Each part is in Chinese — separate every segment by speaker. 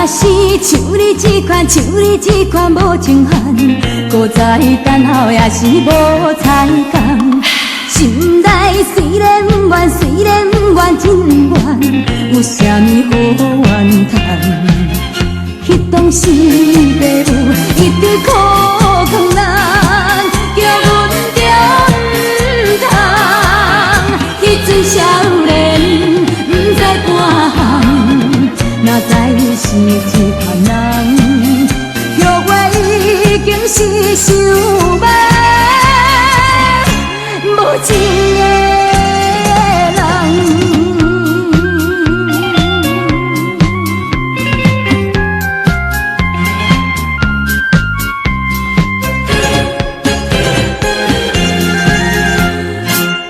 Speaker 1: 是像你这款，像你这款无情汉，搁再等候也是无彩工。心内虽然不愿，虽然不愿，真愿，有啥物好怨叹？彼当时爸母一直苦劝咱，叫阮中通。迄阵少年不知半项，哪知是一款人，约会已经是想要无情的人。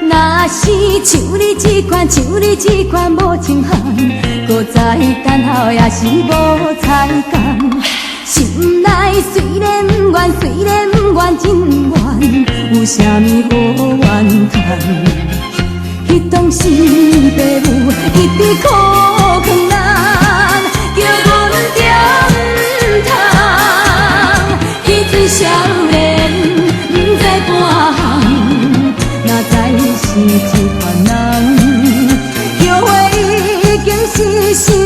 Speaker 1: 若是像你这款，像你这款无情汉，搁再等候也是无彩工。心内虽然不愿，虽然不愿，真愿，有啥物好怨叹？迄当时爸母一直苦劝咱，叫阮中通。迄阵少年不知半项，哪知是一款人，约会已经是想要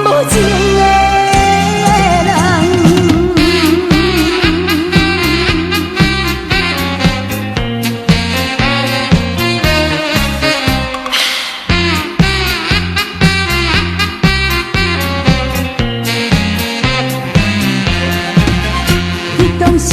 Speaker 1: 无情的人。迄当时